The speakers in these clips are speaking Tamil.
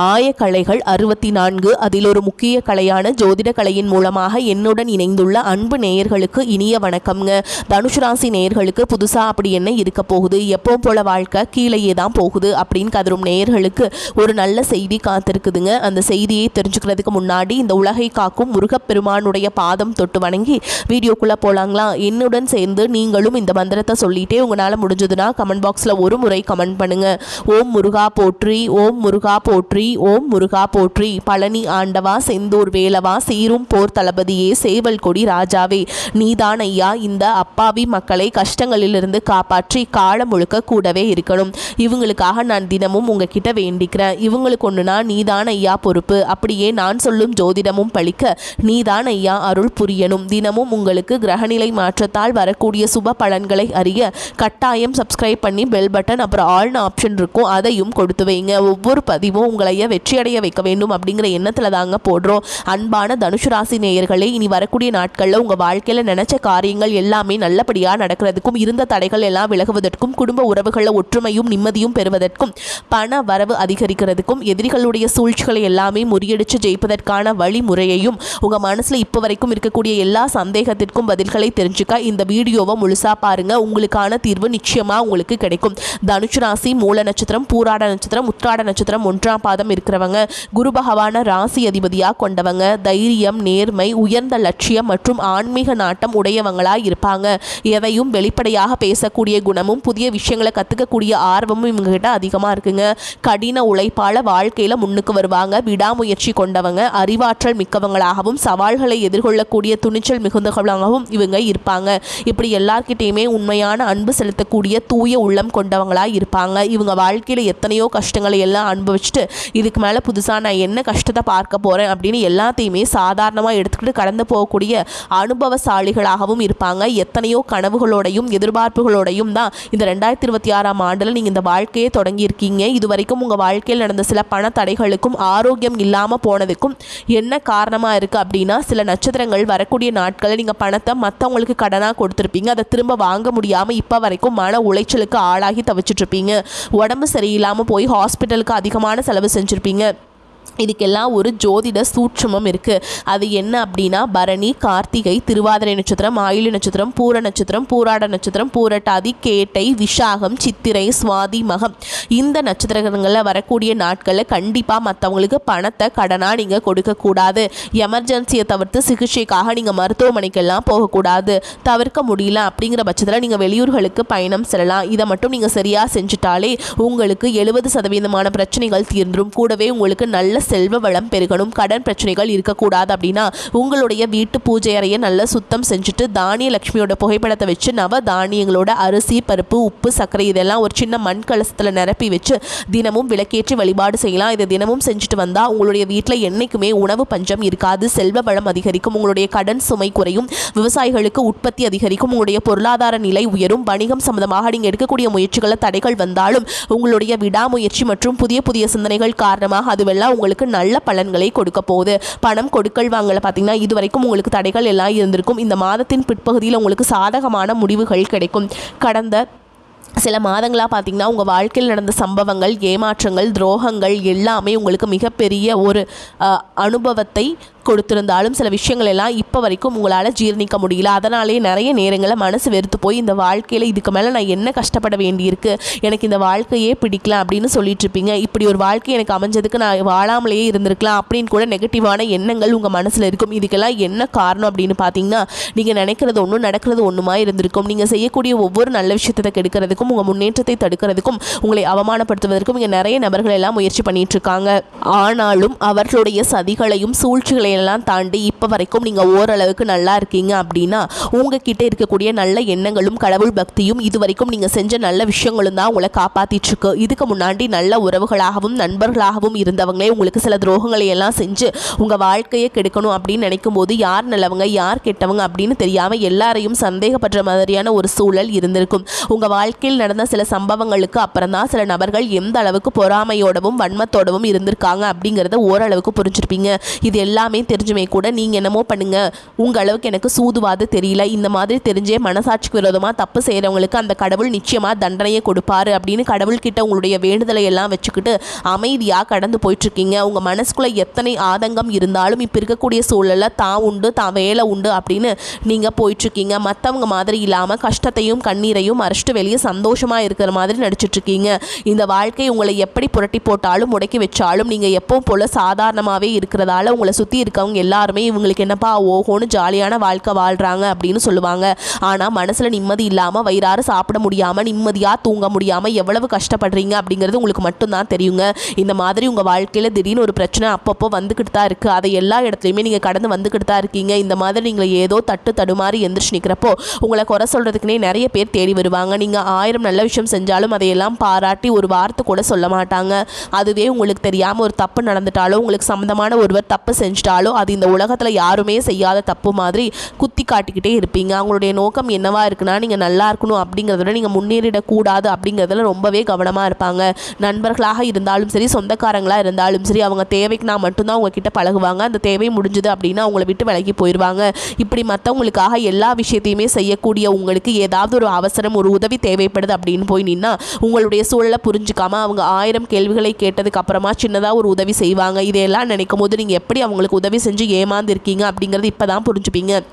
ஆயக்கலைகள் 64. அதில் ஒரு முக்கிய கலையான ஜோதிட கலையின் மூலமாக என்னுடன் இணைந்துள்ள அன்பு நேயர்களுக்கு இனிய வணக்கம்ங்க. தனுசு ராசி நேயர்களுக்கு புதுசா அப்படி என்ன இருக்க போகுது, எப்பவும் போல வாழ்க்கை கீழேயே தான் போகுது அப்படின்னு கதரும் நேயர்களுக்கு ஒரு நல்ல செய்தி காத்திருக்குதுங்க. அந்த செய்தியை தெரிஞ்சுக்கிறதுக்கு முன்னாடி இந்த உலகை காக்கும் முருகப்பெருமானுடைய பாதம் தொட்டு வணங்கி வீடியோக்குள்ள போலாங்களா? என்னுடன் சேர்ந்து நீங்களும் இந்த மந்திரத்தை சொல்லிட்டே உங்களால் முடிஞ்சதுன்னா கமெண்ட் பாக்ஸில் ஒரு முறை கமெண்ட் பண்ணுங்க. ஓம் முருகா போற்றி, ஓம் முருகா போற்றி, ஓம் முருகா போற்றி. பழனி ஆண்டவா, செந்தூர் வேலவா, சீரும் போர் தளபதியே, சேவல் கொடி ராஜாவே, நீதான் ஐயா இந்த அப்பாவி மக்களை கஷ்டங்களிலிருந்து காப்பாற்றி காலம் முழுக்க கூடவே இருக்கணும். இவங்களுக்காக நான் தினமும் உங்ககிட்ட வேண்டிக்கிறேன். இவங்களுக்கு ஒன்றுனா நீதான் ஐயா பொறுப்பு. அப்படியே நான் சொல்லும் ஜோதிடமும் பழிக்க நீதான் ஐயா அருள் புரியணும். தினமும் உங்களுக்கு கிரகநிலை மாற்றத்தால் வரக்கூடிய சுப பலன்களை அறிய கட்டாயம் சப்ஸ்கிரைப் பண்ணி பெல் பட்டன் அப்புறம் ஆல்னு ஆப்ஷன் இருக்கும், அதையும் கொடுத்து வைங்க. ஒவ்வொரு பதிவும் உங்களைய வெற்றியடைய வைக்க வேண்டும் அப்படிங்கிற எண்ணத்தில் தாங்க போடுறோம். அன்பான தனுசு ராசி நேயர்களே, இனி வரக்கூடிய நாட்களில் உங்கள் வாழ்க்கையில் நினைச்ச காரியங்கள் எல்லாமே நல்லபடியாக நடக்கிறதுக்கும், இருந்த தடைகள் எல்லாம் விலகுவதற்கும், குடும்ப உறவுகளில் ஒற்றுமையும் நிம்மதியும் பெறுவதற்கும், பண வரவு அதிகரிக்கிறதுக்கும், எதிரிகளுடைய சூழ்ச்சிகளை எல்லாமே முறியடித்து ஜெயிப்பதற்கான வழிமுறையையும் உங்கள் மனசில் இப்போ வரைக்கும் இருக்கக்கூடிய எல்லா சந்தேகத்திற்கும் பதில்களை தெரிஞ்சுக்க இந்த வீடியோவை முழுசா பாருங்க. உங்களுக்கான தீர்வு நிச்சயமாக உங்களுக்கு கிடைக்கும். தனுசு ராசி மூல நட்சத்திரம், பூராட நட்சத்திரம், உத்திராட நட்சத்திரம் 1ஆம் பாதம் இருக்கிறவங்க, குரு பகவான ராசி அதிபதியாக கொண்டவங்க, தைரியம், நேர்மை, உயர்ந்த லட்சியம் மற்றும் ஆன்மீக நாட்டம் உடையவங்களாக இருப்பாங்க. எதையும் வெளிப்படையாக பேசக்கூடிய குணமும் புதிய விஷயங்களை கற்றுக்கக்கூடிய ஆர்வமும் இவங்ககிட்ட அதிகமாக இருக்குங்க. கடின உழைப்பால் வாழ்க்கையில் முன்னுக்கு வருவாங்க. விடாமுயற்சி கொண்டவங்க, அறிவாற்றல் மிக்கவங்களாகவும் சவால்களை எதிர்கொள்ளக்கூடிய துணிச்சல் மிகுந்தவங்களாகவும் இவங்க இருப்பாங்க. இப்படி எல்லார்கிட்டையுமே உண்மையான அன்பு செலுத்தக்கூடிய தூய உள்ளம் கொண்டவங்களாக இருப்பாங்க. இவங்க வாழ்க்கையில் எத்தனையோ கஷ்டங்களை எல்லாம் அனுபவிச்சுட்டு இதுக்கு மேலே புதுசாக நான் என்ன கஷ்டத்தை பார்க்க போகிறேன் அப்படின்னு எல்லாத்தையுமே சாதாரணமாக எடுத்துக்கிட்டு கடந்து போகக்கூடிய அனுபவசாலிகளாகவும் இருப்பாங்க. எத்தனையோ கனவுகளோடையும் எதிர்பார்ப்புகளோடையும் தான் இந்த 2026ஆம் ஆண்டில் நீங்கள் இந்த வாழ்க்கையை தொடங்கியிருக்கீங்க. இது வரைக்கும் உங்கள் வாழ்க்கையில் நடந்த சில பண தடைகளுக்கும் ஆரோக்கியம் இல்லாமல் போனதுக்கும் என்ன காரணமாக இருக்குது அப்படின்னா, சில நட்சத்திரங்கள் வரக்கூடிய நாட்களில் நீங்கள் பணத்தை மற்றவங்களுக்கு கடனாக கொடுத்துருப்பீங்க. அதை திரும்ப வாங்க முடியாமல் இப்போ வரைக்கும் மன உளைச்சலுக்கு ஆளாகி தவிச்சிட்ருப்பீங்க. உடம்பு சரியில்லாமல் போய் ஹாஸ்பிட்டலுக்கு அதிகமான செலவு செஞ்சுருப்பீங்க. இதுக்கெல்லாம் ஒரு ஜோதிட சூட்சமம் இருக்குது. அது என்ன அப்படின்னா, பரணி, கார்த்திகை, திருவாதிரை நட்சத்திரம், ஆயிலி நட்சத்திரம், பூர நட்சத்திரம், பூராட நட்சத்திரம், பூரட்டாதி, கேட்டை, விஷாகம், சித்திரை, சுவாதி, மகம் இந்த நட்சத்திரங்களில் வரக்கூடிய நாட்களில் கண்டிப்பாக மற்றவங்களுக்கு பணத்தை கடனாக நீங்கள் கொடுக்கக்கூடாது. எமர்ஜென்சியை தவிர்த்து சிகிச்சைக்காக நீங்கள் மருத்துவமனைக்கெல்லாம் போகக்கூடாது. தவிர்க்க முடியல அப்படிங்கிற பட்சத்தில் நீங்கள் வெளியூர்களுக்கு பயணம் செல்லலாம். இதை மட்டும் நீங்கள் சரியாக செஞ்சுட்டாலே உங்களுக்கு 70% பிரச்சனைகள் தீர்ந்துடும். கூடவே உங்களுக்கு நல்ல செல்வ வளம் பெருகணும். கடன் பிரச்சனைகள் இருக்கக்கூடாது அப்படின்னா உங்களுடைய வீட்டு பூஜை அறையை நல்லா சுத்தம் செஞ்சுட்டு தானிய லட்சுமியோட புகைப்படத்தை வச்சு நவ தானியங்களோட அரிசி, பருப்பு, உப்பு, சர்க்கரை இதெல்லாம் ஒரு சின்ன மண் கலசத்தில் நிரப்பி வச்சு தினமும் விளக்கேற்றி வழிபாடு செய்யலாம். இதை தினமும் செஞ்சுட்டு வந்தால் உங்களுடைய வீட்டில் என்றைக்குமே உணவு பஞ்சம் இருக்காது. செல்வ வளம் அதிகரிக்கும். உங்களுடைய கடன் சுமை குறையும். விவசாயிகளுக்கு உற்பத்தி அதிகரிக்கும். உங்களுடைய பொருளாதார நிலை உயரும். வணிகம் சம்பந்தமாக நீங்கள் எடுக்கக்கூடிய முயற்சிகளில் தடைகள் வந்தாலும் உங்களுடைய விடாமுயற்சி மற்றும் புதிய புதிய சிந்தனைகள் காரணமாக அதுவெல்லாம் உங்களுக்கு நல்ல பலன்களை கொடுக்க போகுது. பணம் கொடுக்கல் வாங்கல பார்த்தீங்கன்னா இது வரைக்கும் உங்களுக்கு தடைகள் எல்லாம் இருந்திருக்கும். இந்த மாதத்தின் பிற்பகுதியில் உங்களுக்கு சாதகமான முடிவுகள் கிடைக்கும். கடந்த சில மாதங்களாக பார்த்தீங்கன்னா உங்கள் வாழ்க்கையில் நடந்த சம்பவங்கள், ஏமாற்றங்கள், துரோகங்கள் எல்லாமே உங்களுக்கு மிகப்பெரிய ஒரு அனுபவத்தை கொடுத்திருந்தாலும் சில விஷயங்கள் எல்லாம் இப்போ வரைக்கும் உங்களால் ஜீர்ணிக்க முடியல. அதனாலே நிறைய நேரங்களில் மனசு வெறுத்து போய் இந்த வாழ்க்கையில் இதுக்கு மேலே நான் என்ன கஷ்டப்பட வேண்டியிருக்கு, எனக்கு இந்த வாழ்க்கையே பிடிக்கல அப்படின்னு சொல்லிட்டு இருப்பீங்க. இப்படி ஒரு வாழ்க்கை எனக்கு அமைஞ்சதுக்கு நான் வாழாமலேயே இருந்திருக்கலாம் அப்படின்னு கூட நெகட்டிவான எண்ணங்கள் உங்கள் மனசில் இருக்கும். இதுக்கெல்லாம் என்ன காரணம் அப்படின்னு பார்த்தீங்கன்னா, நீங்கள் நினைக்கிறது ஒன்றும் நடக்கிறது ஒன்றுமா இருந்திருக்கும். நீங்கள் செய்யக்கூடிய ஒவ்வொரு நல்ல விஷயத்தை கெடுக்கிறதுக்கும் உங்கள் முன்னேற்றத்தை தடுக்கிறதுக்கும் உங்களை அவமானப்படுத்துவதற்கும் இங்கே நிறைய நபர்கள் எல்லாம் முயற்சி பண்ணிட்டு இருக்காங்க. ஆனாலும் அவர்களுடைய சதிகளையும் சூழ்ச்சிகளையும் எல்லாம் தாண்டி இப்போ வரைக்கும் நீங்கள் ஓரளவுக்கு நல்லா இருக்கீங்க அப்படின்னா உங்ககிட்ட இருக்கக்கூடிய நல்ல எண்ணங்களும் கடவுள் பக்தியும் இது வரைக்கும் நீங்கள் செஞ்ச நல்ல விஷயங்களும் தான் உங்களை காப்பாற்றிட்டு இருக்கு. இதுக்கு முன்னாடி நல்ல உறவுகளாகவும் நண்பர்களாகவும் இருந்தவங்களே உங்களுக்கு சில துரோகங்களை எல்லாம் செஞ்சு உங்கள் வாழ்க்கையை கெடுக்கணும் அப்படின்னு நினைக்கும் போது யார் நல்லவங்க யார் கெட்டவங்க அப்படின்னு தெரியாமல் எல்லாரையும் சந்தேகப்படுற மாதிரியான ஒரு சூழல் இருந்திருக்கும். உங்கள் வாழ்க்கையில் வாழ்க்கையில் நடந்த சில சம்பவங்களுக்கு அப்புறம் தான் சில நபர்கள் எந்த அளவுக்கு பொறாமையோடவும் வன்மத்தோடவும் இருந்திருக்காங்க அப்படிங்கிறத ஓரளவுக்கு புரிஞ்சிருப்பீங்க. இது எல்லாமே தெரிஞ்சுமே கூட நீங்கள் என்னமோ பண்ணுங்க, உங்கள் அளவுக்கு எனக்கு சூதுவாது தெரியல, இந்த மாதிரி தெரிஞ்சே மனசாட்சிக்கு விரோதமாக தப்பு செய்கிறவங்களுக்கு அந்த கடவுள் நிச்சயமாக தண்டனையை கொடுப்பாரு அப்படின்னு கடவுள்கிட்ட உங்களுடைய வேண்டுதலை எல்லாம் வச்சுக்கிட்டு அமைதியாக கடந்து போயிட்டுருக்கீங்க. உங்கள் மனசுக்குள்ளே எத்தனை ஆதங்கம் இருந்தாலும் இப்போ இருக்கக்கூடிய சூழலில் தான் உண்டு, தான் வேலை உண்டு அப்படின்னு நீங்கள் போயிட்டுருக்கீங்க. மற்றவங்க மாதிரி இல்லாமல் கஷ்டத்தையும் கண்ணீரையும் மறைச்சிட்டு வெளியே சந்தோஷமாக இருக்கிற மாதிரி நடிச்சிட்ருக்கீங்க. இந்த வாழ்க்கை உங்களை எப்படி புரட்டி போட்டாலும் முடக்கி வச்சாலும் நீங்கள் எப்பவும் போல் சாதாரணமாகவே இருக்கிறதால உங்களை சுற்றி இருக்கவங்க எல்லாருமே இவங்களுக்கு என்னப்பா ஓஹோன்னு ஜாலியான வாழ்க்கை வாழ்கிறாங்க அப்படின்னு சொல்லுவாங்க. ஆனால் மனசில் நிம்மதி இல்லாமல் வயிறார சாப்பிட முடியாமல் நிம்மதியாக தூங்க முடியாமல் எவ்வளவு கஷ்டப்படுறீங்க அப்படிங்கிறது உங்களுக்கு மட்டும்தான் தெரியுங்க. இந்த மாதிரி உங்கள் வாழ்க்கையில் திடீர்னு ஒரு பிரச்சனை அப்பப்போ வந்துக்கிட்டு தான் இருக்குது. அதை எல்லா இடத்துலையுமே நீங்கள் கடந்து வந்துக்கிட்டு தான் இருக்கீங்க. இந்த மாதிரி நீங்கள் ஏதோ தடுமாறி எந்திரிச்சு நிற்கிறப்போ உங்களை குறை சொல்கிறதுக்குனே நிறைய பேர் தேடி வருவாங்க. நீங்கள் 1000 நல்ல விஷயம் செஞ்சாலும் அதையெல்லாம் பாராட்டி ஒரு வார்த்தை கூட சொல்ல மாட்டாங்க. அதுவே உங்களுக்கு தெரியாமல் ஒரு தப்பு நடந்துட்டாலோ உங்களுக்கு சம்மந்தமான ஒருவர் தப்பு செஞ்சிட்டாலோ அது இந்த உலகத்தில் யாருமே செய்யாத தப்பு மாதிரி குத்தி காட்டிக்கிட்டே இருப்பீங்க. அவங்களுடைய நோக்கம் என்னவா இருக்குன்னா நீங்கள் நல்லா இருக்கணும் அப்படிங்கிறத நீங்கள் முன்னேறிடக்கூடாது அப்படிங்கிறதுல ரொம்பவே கவனமாக இருப்பாங்க. நண்பர்களாக இருந்தாலும் சரி, சொந்தக்காரங்களாக இருந்தாலும் சரி, அவங்க தேவைக்கு நான் மட்டும்தான் உங்ககிட்ட பழகுவாங்க. அந்த தேவை முடிஞ்சுது அப்படின்னா அவங்கள விட்டு விலகி போயிடுவாங்க. இப்படி மற்றவங்களுக்காக எல்லா விஷயத்தையுமே செய்யக்கூடிய உங்களுக்கு ஏதாவது ஒரு அவசரம், ஒரு உதவி தேவைப்படுது அப்படின்னு போய் நின்னா உங்களுடைய சூழலை புரிஞ்சுக்காம அவங்க 1000 கேள்விகளை கேட்டதுக்கு அப்புறமா சின்னதாக ஒரு உதவி செய்வாங்க. இதையெல்லாம் நினைக்கும் போது நீங்கள் எப்படி அவங்களுக்கு உதவி செஞ்சு ஏமாந்துருக்கீங்க அப்படிங்கிறது இப்போ தான் புரிஞ்சுப்பீங்க.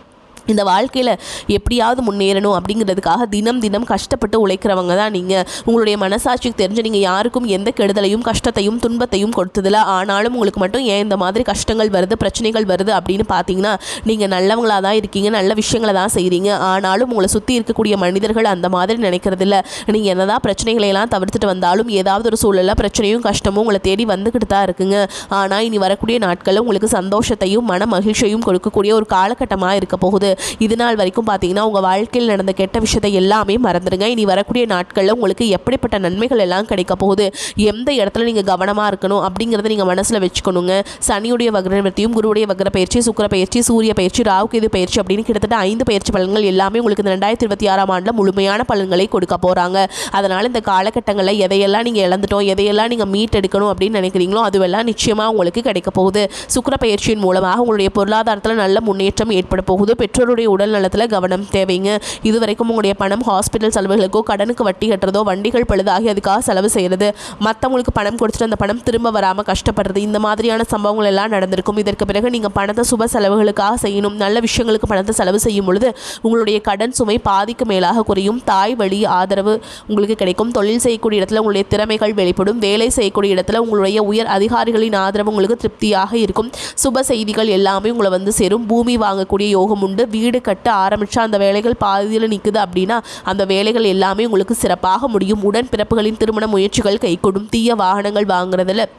இந்த வாழ்க்கையில் எப்படியாவது முன்னேறணும் அப்படிங்கிறதுக்காக தினம் தினம் கஷ்டப்பட்டு உழைக்கிறவங்க தான் நீங்கள். உங்களுடைய மனசாட்சிக்கு தெரிஞ்சு நீங்கள் யாருக்கும் எந்த கெடுதலையும் கஷ்டத்தையும் துன்பத்தையும் கொடுத்ததில்ல. ஆனாலும் உங்களுக்கு மட்டும் ஏன் இந்த மாதிரி கஷ்டங்கள் வருது, பிரச்சனைகள் வருது அப்படின்னு பார்த்தீங்கன்னா நீங்கள் நல்லவங்களாக தான் இருக்கீங்க, நல்ல விஷயங்களை தான் செய்கிறீங்க. ஆனாலும் உங்களை சுற்றி இருக்கக்கூடிய மனிதர்கள் அந்த மாதிரி நினைக்கிறதில்ல. நீங்கள் என்னதான் பிரச்சனைகளையெல்லாம் தவிர்த்துட்டு வந்தாலும் ஏதாவது ஒரு சூழலில் பிரச்சனையும் கஷ்டமும் உங்களை தேடி வந்துக்கிட்டு தான் இருக்குங்க. ஆனால் இனி வரக்கூடிய நாட்களில் உங்களுக்கு சந்தோஷத்தையும் மன மகிழ்ச்சியையும் கொடுக்கக்கூடிய ஒரு காலகட்டமாக இருக்க போகுது. இது நாள் வரைக்கும் பார்த்தீங்கன்னா உங்கள் வாழ்க்கையில் நடந்த கெட்ட விஷயத்தை எல்லாமே மறந்துடுங்க. இனி வரக்கூடிய நாட்களில் உங்களுக்கு எப்படிப்பட்ட நன்மைகள் எல்லாம் கிடைக்க போகுது, எந்த இடத்துல நீங்கள் கவனமாக இருக்கணும் அப்படிங்கிறத நீங்கள் மனசில் வச்சுக்கணுங்க. சனியுடைய வக்ரநிவர்த்தியும், குருவுடைய வக்ர பயிற்சி, சுக்கிர பயிற்சி, சூரிய பயிற்சி, ராகு கேது பயிற்சி அப்படின்னு கிட்டத்தட்ட 5 பயிற்சி பலன்கள் எல்லாமே உங்களுக்கு இந்த 2026ஆம் ஆண்டில் முழுமையான பலன்களை கொடுக்க போகிறாங்க. அதனால் இந்த காலகட்டங்களில் எதையெல்லாம் நீங்கள் இழந்துட்டோம், எதையெல்லாம் நீங்கள் மீட்டெடுக்கணும் அப்படின்னு நினைக்கிறீங்களோ அதுவெல்லாம் நிச்சயமாக உங்களுக்கு கிடைக்க போகுது. சுக்கிர பயிற்சியின் மூலமாக உங்களுடைய பொருளாதாரத்தில் நல்ல முன்னேற்றம் ஏற்பட போகுது. பெற்றோருடைய உடல் நலத்தில் கவனம் தேவைங்க. இதுவரைக்கும் உங்களுடைய பணம் ஹாஸ்பிட்டல் செலவுகளுக்கோ, கடனுக்கு வட்டி கட்டுறதோ, வண்டிகள் பழுதாகி அதுக்காக செலவு செய்கிறது, மற்றவங்களுக்கு பணம் கொடுத்துட்டு அந்த பணம் திரும்ப வராமல் கஷ்டப்படுறது, இந்த மாதிரியான சம்பவங்கள் எல்லாம் நடந்திருக்கும். இதற்கு பிறகு நீங்கள் பணத்தை சுப செலவுகளுக்காக செய்யணும். நல்ல விஷயங்களுக்கு பணத்தை செலவு செய்யும் பொழுது உங்களுடைய கடன் சுமை பாதிக்கு மேலாக குறையும். தாய் வழி ஆதரவு உங்களுக்கு கிடைக்கும். தொழில் செய்யக்கூடிய இடத்துல உங்களுடைய திறமைகள் வெளிப்படும். வேலை செய்யக்கூடிய இடத்துல உங்களுடைய உயர் அதிகாரிகளின் ஆதரவு உங்களுக்கு திருப்தியாக இருக்கும். சுப செய்திகள் எல்லாமே உங்களை வந்து சேரும். பூமி வாங்கக்கூடிய யோகம் உண்டு. வீடு கட்ட ஆரம்பித்தா அந்த வேலைகள் பாதியில் நிற்குது அப்படின்னா அந்த வேலைகள் எல்லாமே உங்களுக்கு சிறப்பாக முடியும். உடன்பிறப்புகளின் திருமண முயற்சிகள் கைகூடும். தீய வாகனங்கள் வாங்குறதுல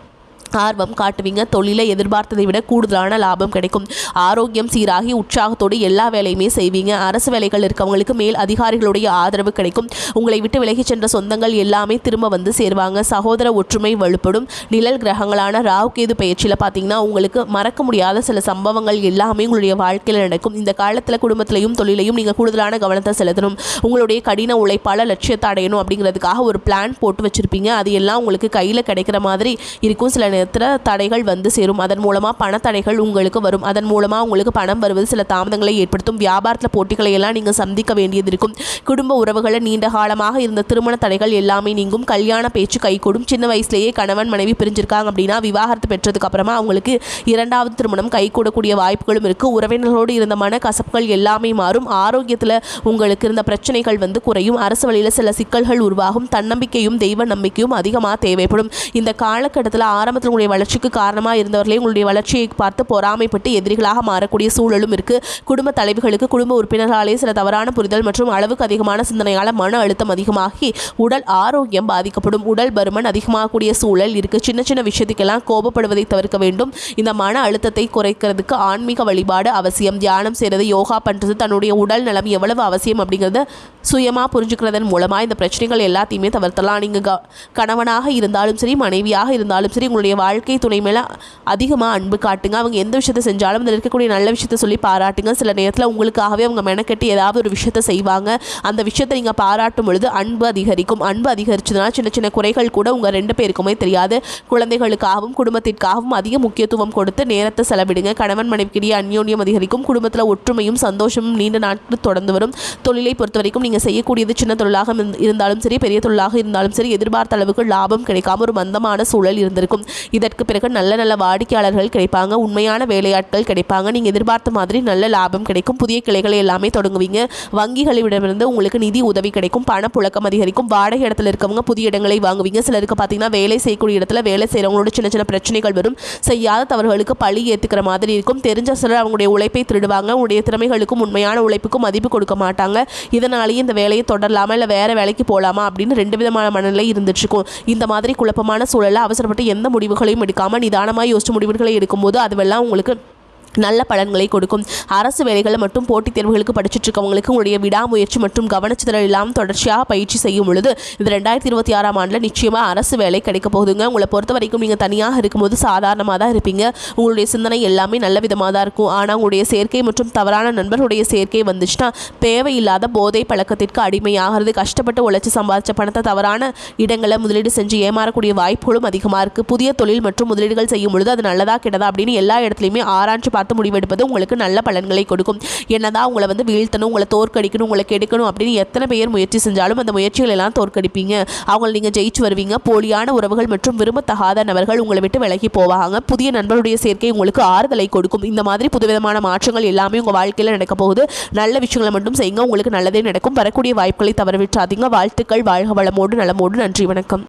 ஆர்வம் காட்டுவீங்க. தொழிலை எதிர்பார்த்ததை விட கூடுதலான லாபம் கிடைக்கும். ஆரோக்கியம் சீராகி உற்சாகத்தோடு எல்லா வேலையுமே செய்வீங்க. அரசு வேலைகள் இருக்கவங்களுக்கு மேல் அதிகாரிகளுடைய ஆதரவு கிடைக்கும். உங்களை விட்டு விலகி சென்ற சொந்தங்கள் எல்லாமே திரும்ப வந்து சேருவாங்க. சகோதர ஒற்றுமை வலுப்படும். நிழல் கிரகங்களான ராகு கேது பயிற்சியில் பார்த்தீங்கன்னா உங்களுக்கு மறக்க முடியாத சில சம்பவங்கள் எல்லாமே உங்களுடைய வாழ்க்கையில் நடக்கும். இந்த காலத்தில் குடும்பத்திலையும் தொழிலையும் நீங்கள் கூடுதலான கவனத்தை செலுத்தணும். உங்களுடைய கடின உழைப்பால் லட்சியத்தை அடையணும் அப்படிங்கிறதுக்காக ஒரு பிளான் போட்டு வச்சுருப்பீங்க. அது எல்லாம் உங்களுக்கு கையில் கிடைக்கிற மாதிரி இருக்கும். சில தடைகள் வந்து சேரும். அதன் மூலமாக பணத்தடைகள் உங்களுக்கு வரும். அதன் மூலமாக உங்களுக்கு பணம் வருவது சில தாமதங்களை ஏற்படுத்தும். வியாபாரத்தில் போட்டிகளை எல்லாம் நீங்கள் சந்திக்க வேண்டியது இருக்கும். குடும்ப உறவுகளில் நீண்ட காலமாக இருந்த திருமண தடைகள் எல்லாமே நீங்கும். கல்யாண பேச்சு கைகூடும். சின்ன வயசுலேயே கணவன் மனைவி பிரிஞ்சிருக்காங்க அப்படின்னா விவாகரத்து பெற்றதுக்கு அப்புறமா அவங்களுக்கு 2வது திருமணம் கைகூடக்கூடிய வாய்ப்புகளும் இருக்குது. உறவினர்களோடு இருந்த மன கசப்புகள் எல்லாமே மாறும். ஆரோக்கியத்தில் உங்களுக்கு இருந்த பிரச்சனைகள் வந்து குறையும். அரசு வழியில் சில சிக்கல்கள் உருவாகும். தன்னம்பிக்கையும் தெய்வ நம்பிக்கையும் அதிகமாக தேவைப்படும். இந்த காலகட்டத்தில் ஆரம்பத்தில் உங்களுடைய வளர்ச்சிக்கு காரணமாக இருந்தவர்களே உங்களுடைய வளர்ச்சியை பார்த்து பொறாமைப்பட்டு எதிரிகளாக மாறக்கூடிய சூழலும் இருக்குது. குடும்ப தலைவர்களுக்கு குடும்ப உறுப்பினர்களாலே சில தவறான புரிதல் மற்றும் அளவுக்கு அதிகமான சிந்தனையால் மன அழுத்தம் அதிகமாகி உடல் ஆரோக்கியம் பாதிக்கப்படும். உடல் பருமன் அதிகமாகக்கூடிய சூழல் இருக்குது. சின்ன சின்ன விஷயத்துக்கெல்லாம் கோபப்படுவதை தவிர்க்க வேண்டும். இந்த மன அழுத்தத்தை குறைக்கிறதுக்கு ஆன்மீக வழிபாடு அவசியம். தியானம் செய்கிறது, யோகா பண்ணுறது, தன்னுடைய உடல் நலம் எவ்வளவு அவசியம் அப்படிங்கிறத சுயமாக புரிஞ்சுக்கிறதன் மூலமாக இந்த பிரச்சனைகள் எல்லாத்தையுமே தவிர்த்தலாம். நீங்கள் கணவனாக இருந்தாலும் சரி, மனைவியாக இருந்தாலும் சரி, உங்களுடைய வாழ்க்கை துணை மேலே அதிகமாக அன்பு காட்டுங்க. அவங்க எந்த விஷயத்தை செஞ்சாலும் அதில் இருக்கக்கூடிய நல்ல விஷயத்தை சொல்லி பாராட்டுங்க. சில நேரத்தில் உங்களுக்காகவே அவங்க மெனக்கெட்டு ஏதாவது ஒரு விஷயத்தை செய்வாங்க. அந்த விஷயத்தை நீங்கள் பாராட்டும் பொழுது அன்பு அதிகரிக்கும். அன்பு அதிகரிச்சதுனால சின்ன சின்ன குறைகள் கூட உங்கள் 2 பேருக்குமே தெரியாது. குழந்தைகளுக்காகவும் குடும்பத்திற்காகவும் அதிக முக்கியத்துவம் கொடுத்து நேரத்தை செலவிடுங்க. கணவன் மனைவிக்கிடையே அந்யோன்யம் அதிகரிக்கும். குடும்பத்தில் ஒற்றுமையும் சந்தோஷமும் நீண்ட நாட்கள் தொடர்ந்து வரும். தொழிலை பொறுத்த வரைக்கும் நீங்கள் செய்யக்கூடியது சின்ன தொழிலாக இருந்தாலும் சரி, பெரிய தொழிலாக இருந்தாலும் சரி, எதிர்பார்த்த அளவுக்கு லாபம் கிடைக்காம ஒரு மந்தமான சூழல் இருந்திருக்கும். இதற்கு பிறகு நல்ல நல்ல வாடிக்கையாளர்கள் கிடைப்பாங்க. உண்மையான வேலையாட்கள் கிடைப்பாங்க. நீங்கள் எதிர்பார்த்த மாதிரி நல்ல லாபம் கிடைக்கும். புதிய கிளைகளை எல்லாமே தொடங்குவீங்க. வங்கிகளிடமிருந்து உங்களுக்கு நிதி உதவி கிடைக்கும். பணப்புழக்கம் அதிகரிக்கும். வாடகை இடத்துல இருக்கவங்க புதிய இடங்களை வாங்குவீங்க. சிலருக்கு பார்த்தீங்கன்னா வேலை செய்யக்கூடிய இடத்துல வேலை செய்கிறவங்களோட சின்ன சின்ன பிரச்சனைகள் வரும். செய்யாத தவறுகளுக்கு பழி ஏற்றுக்கிற மாதிரி இருக்கும். தெரிஞ்ச சிலர் அவங்களுடைய உழைப்பை திருடுவாங்க. உங்களுடைய திறமைகளுக்கும் உண்மையான உழைப்புக்கும் மதிப்பு கொடுக்க மாட்டாங்க. இதனாலேயே இந்த வேலையை தொடரலாமா இல்லை வேறு வேலைக்கு போகலாமா அப்படின்னு 2 விதமான மனநிலை இருந்துட்டுருக்கும். இந்த மாதிரி குழப்பமான சூழலில் அவசரப்பட்டு எந்த முடிவுகளையும் எடுக்காமல் நிதானமாக யோசிச்சு முடிவுகளை எடுக்கும்போது அதுவெல்லாம் உங்களுக்கு நல்ல பலன்களை கொடுக்கும். அரசு வேலைகளை மற்றும் போட்டித் தேர்வுகளுக்கு படிச்சுட்டு இருக்கவங்களுக்கு உங்களுடைய விடாமுயற்சி மற்றும் கவனச்சிதறல் இல்லாமல் தொடர்ச்சியாக பயிற்சி செய்யும் பொழுது இது 2026ஆம் ஆண்டில் நிச்சயமாக அரசு வேலை கிடைக்க போகுதுங்க. உங்களை பொறுத்த வரைக்கும் நீங்கள் தனியாக இருக்கும்போது சாதாரணமாக தான் இருப்பீங்க. உங்களுடைய சிந்தனை எல்லாமே நல்ல விதமாக தான் இருக்கும். ஆனால் உங்களுடைய சேர்க்கை மற்றும் தவறான நண்பர்களுடைய சேர்க்கை வந்துச்சுன்னா தேவையில்லாத போதை பழக்கத்திற்கு அடிமையாகிறது. கஷ்டப்பட்டு உழைச்சி சம்பாதிச்ச பணத்தை தவறான இடங்களை முதலீடு செஞ்சு ஏமாறக்கூடிய வாய்ப்புகளும் அதிகமாக இருக்குது. புதிய தொழில் மற்றும் முதலீடுகள் செய்யும் பொழுது அது நல்லதா கெட்டதா அப்படின்னு எல்லா இடத்துலையுமே ஆராய்ச்சி பார்த்து முடிவெடுப்பது உங்களுக்கு நல்ல பலன்களை கொடுக்கும். என்னதான் உங்களை வீழ்த்தணும், உங்களை தோற்கடிக்கணும், உங்களை கெடுக்கணும் அப்படின்னு எத்தனை பேர் முயற்சி செஞ்சாலும் அந்த முயற்சிகள் எல்லாம் தோற்கடிப்பீங்க. அவங்களை நீங்கள் ஜெயிச்சு வருவீங்க. போலியான உறவுகள் மற்றும் விரும்பத்தகாத நபர்கள் உங்களை விட்டு விலகி போவாங்க. புதிய நண்பருடைய சேர்க்கை உங்களுக்கு ஆறுதலை கொடுக்கும். இந்த மாதிரி புதுவிதமான மாற்றங்கள் எல்லாமே உங்கள் வாழ்க்கையில் நடக்க போகுது. நல்ல விஷயங்களை மட்டும் செய்யுங்க. உங்களுக்கு நல்லதே நடக்கும். வரக்கூடிய வாய்ப்புகளை தவறவிட்டாதீங்க. வாழ்த்துக்கள். வாழ்க வளமோடு நலமோடு. நன்றி, வணக்கம்.